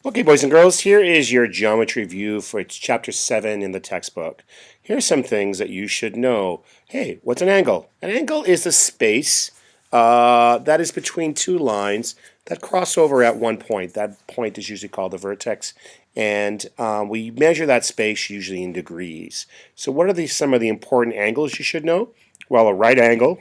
Okay, boys and girls, here is your geometry view for chapter 7 in the textbook. Here are some things that you should know. Hey, what's an angle? An angle is the space that is between two lines that cross over at one point. That point is usually called the vertex, and we measure that space usually in degrees. So what are some of the important angles you should know? Well, a right angle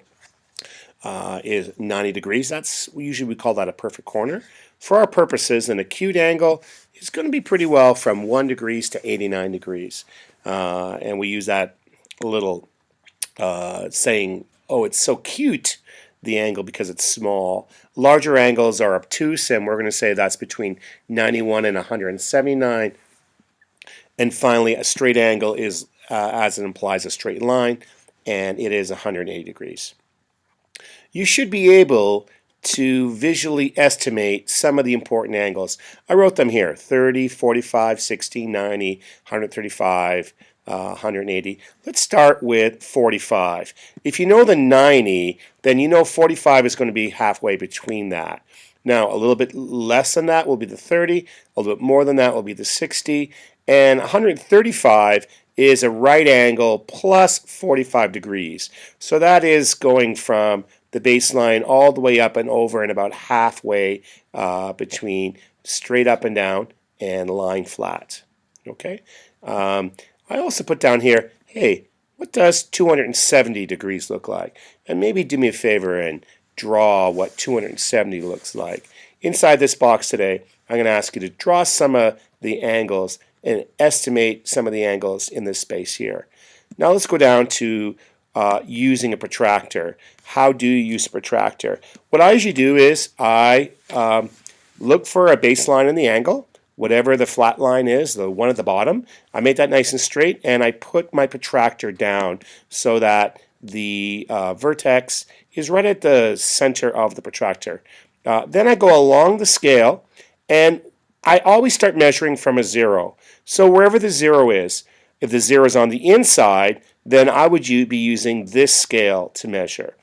is 90 degrees. That's usually we call that a perfect corner. For our purposes, an acute angle is going to be pretty well from 1 degrees to 89 degrees. And we use that little saying, oh, it's so cute, the angle, because it's small. Larger angles are obtuse, and we're going to say that's between 91 and 179. And finally, a straight angle is, as it implies, a straight line, and it is 180 degrees. You should be able to visually estimate some of the important angles. I wrote them here: 30, 45, 60, 90, 135, 180. Let's start with 45. If you know the 90, then you know 45 is going to be halfway between that. Now, a little bit less than that will be the 30, a little bit more than that will be the 60, and 135 is a right angle plus 45 degrees. So that is going from the baseline all the way up and over and about halfway between straight up and down and line flat. Okay. I also put down here, hey, what does 270 degrees look like? And maybe do me a favor and draw what 270 looks like. Inside this box today, I'm going to ask you to draw some of the angles and estimate some of the angles in this space here. Now let's go down to using a protractor. How do you use a protractor? What I usually do is I look for a baseline in the angle, whatever the flat line is, the one at the bottom. I make that nice and straight, and I put my protractor down so that the vertex is right at the center of the protractor. Then I go along the scale, and I always start measuring from a 0. So wherever the 0 is, if the 0 is on the inside, then I would be using this scale to measure.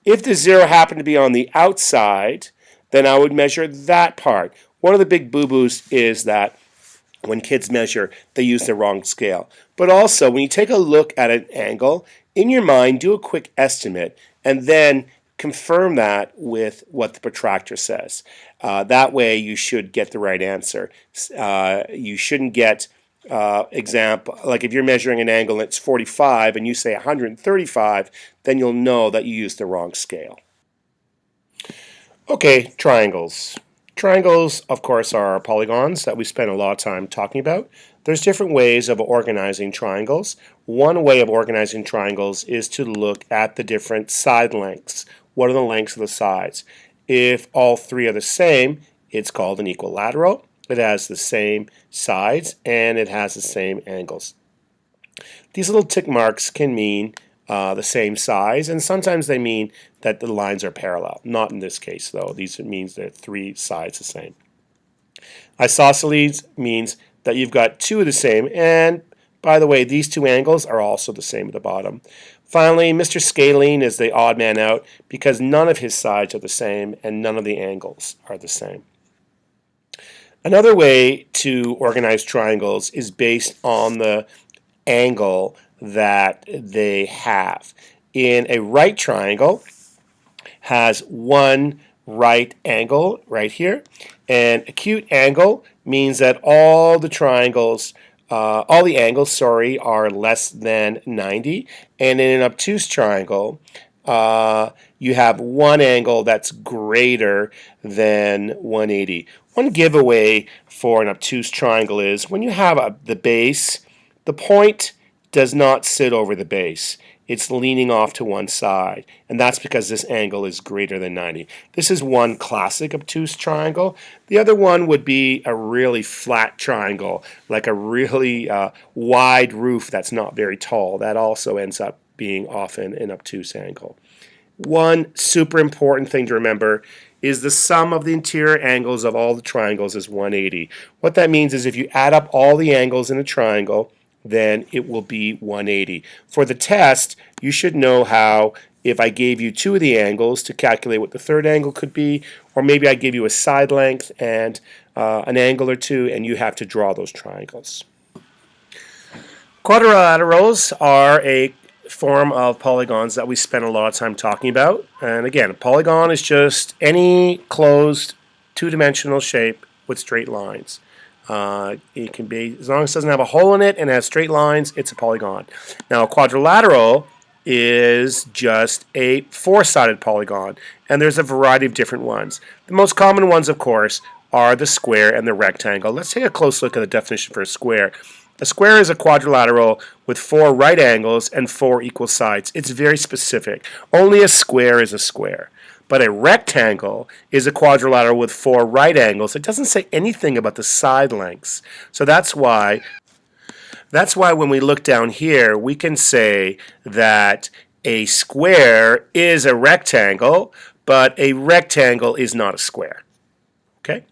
If the 0 happened to be on the outside, then I would measure that part. One of the big boo-boos is that when kids measure, they use the wrong scale. But also, when you take a look at an angle, in your mind, do a quick estimate, and then confirm that with what the protractor says. That way, you should get the right answer. You shouldn't get example, like if you're measuring an angle and it's 45 and you say 135, then you'll know that you used the wrong scale. Okay, triangles. Triangles, of course, are polygons that we spend a lot of time talking about. There's different ways of organizing triangles. One way of organizing triangles is to look at the different side lengths. What are the lengths of the sides? If all three are the same, it's called an equilateral. It has the same sides and it has the same angles. These little tick marks can mean the same size, and sometimes they mean that the lines are parallel. Not in this case, though. These means they're three sides the same. Isosceles means that you've got two of the same, and by the way, these two angles are also the same at the bottom. Finally, Mr. Scalene is the odd man out because none of his sides are the same and none of the angles are the same. Another way to organize triangles is based on the angle that they have. In a right triangle has one right angle right here, and acute angle means that all the angles are less than 90, and in an obtuse triangle you have one angle that's greater than 180. One giveaway for an obtuse triangle is when you have the base, the point does not sit over the base. It's leaning off to one side, and that's because this angle is greater than 90. This is one classic obtuse triangle. The other one would be a really flat triangle, like a really wide roof that's not very tall. That also ends up being often an obtuse angle. One super important thing to remember is the sum of the interior angles of all the triangles is 180. What that means is if you add up all the angles in a triangle, then it will be 180. For the test, you should know how, if I gave you two of the angles, to calculate what the third angle could be, or maybe I give you a side length and an angle or two, and you have to draw those triangles. Quadrilaterals are a form of polygons that we spend a lot of time talking about. And again, a polygon is just any closed two-dimensional shape with straight lines. It can be, as long as it doesn't have a hole in it and has straight lines, it's a polygon. Now, a quadrilateral is just a four-sided polygon, and there's a variety of different ones. The most common ones, of course, are the square and the rectangle. Let's take a close look at the definition for a square. A square is a quadrilateral with 4 right angles and 4 equal sides. It's very specific. Only a square is a square. But a rectangle is a quadrilateral with 4 right angles. It doesn't say anything about the side lengths. So that's why when we look down here, we can say that a square is a rectangle, but a rectangle is not a square. Okay?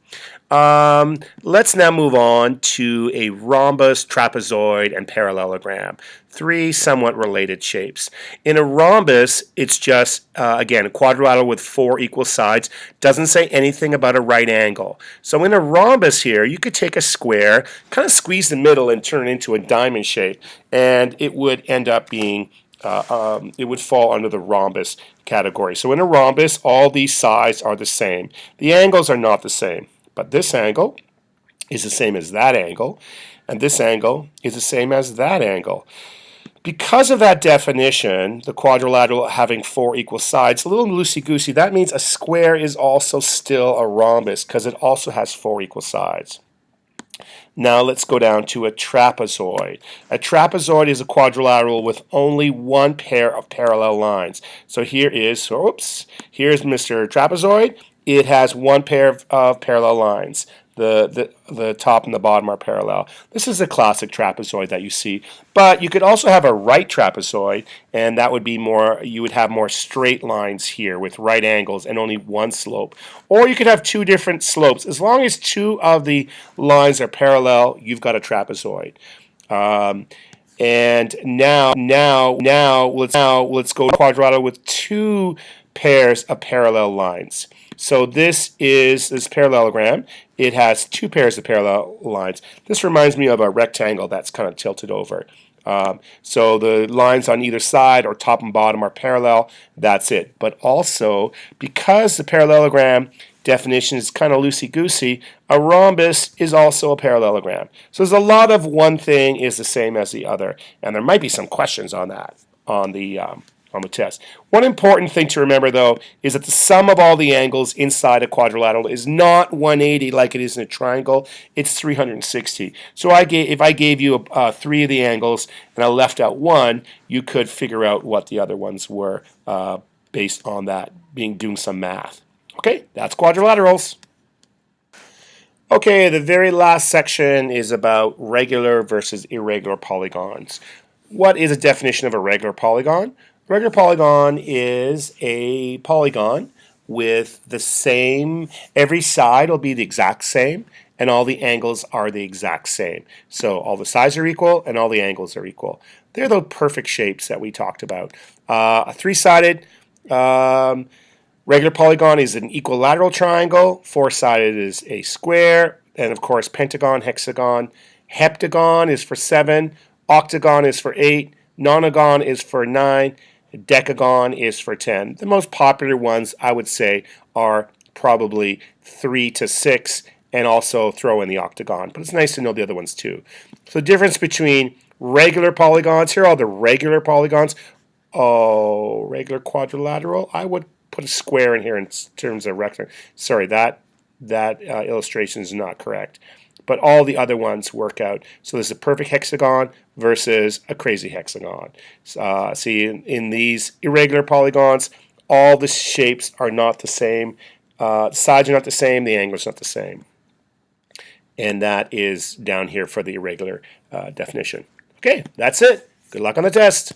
Let's now move on to a rhombus, trapezoid, and parallelogram. 3 somewhat related shapes. In a rhombus, it's just, again, a quadrilateral with 4 equal sides. Doesn't say anything about a right angle. So in a rhombus here, you could take a square, kind of squeeze the middle and turn it into a diamond shape, and it would end up being it would fall under the rhombus category. So in a rhombus, all these sides are the same. The angles are not the same. But this angle is the same as that angle, and this angle is the same as that angle. Because of that definition, the quadrilateral having 4 equal sides, a little loosey-goosey, that means a square is also still a rhombus because it also has 4 equal sides. Now let's go down to a trapezoid. A trapezoid is a quadrilateral with only one pair of parallel lines. So here's Mr. Trapezoid. It has one pair of parallel lines. The top and the bottom are parallel. This is a classic trapezoid that you see. But you could also have a right trapezoid, and that would be more, you would have more straight lines here with right angles and only one slope. Or you could have 2 different slopes. As long as 2 of the lines are parallel, you've got a trapezoid. And now let's go quadrilateral with 2 pairs of parallel lines. So this is this parallelogram. It has 2 pairs of parallel lines. This reminds me of a rectangle that's kind of tilted over. So the lines on either side or top and bottom are parallel. That's it. But also, because the parallelogram definition is kind of loosey-goosey, a rhombus is also a parallelogram. So there's a lot of one thing is the same as the other. And there might be some questions on that on the test. One important thing to remember, though, is that the sum of all the angles inside a quadrilateral is not 180 like it is in a triangle. It's 360. So if I gave you 3 of the angles and I left out 1, you could figure out what the other ones were based on that, doing some math. Okay, that's quadrilaterals. Okay, the very last section is about regular versus irregular polygons. What is a definition of a regular polygon? A regular polygon is a polygon with the same, every side will be the exact same, and all the angles are the exact same. So all the sides are equal and all the angles are equal. They're the perfect shapes that we talked about. A 3-sided regular polygon is an equilateral triangle. 4-sided is a square. And of course, pentagon, hexagon. Heptagon is for 7. Octagon is for 8. Nonagon is for 9. Decagon is for 10. The most popular ones, I would say, are probably 3 to 6, and also throw in the octagon. But it's nice to know the other ones too. So the difference between regular polygons, here are all the regular polygons. Oh, regular quadrilateral. I would put a square in here in terms of rectangle. Sorry, that illustration is not correct. But all the other ones work out. So there's a perfect hexagon versus a crazy hexagon. See, in these irregular polygons, all the shapes are not the same. The sides are not the same. The angles are not the same. And that is down here for the irregular definition. Okay, that's it. Good luck on the test.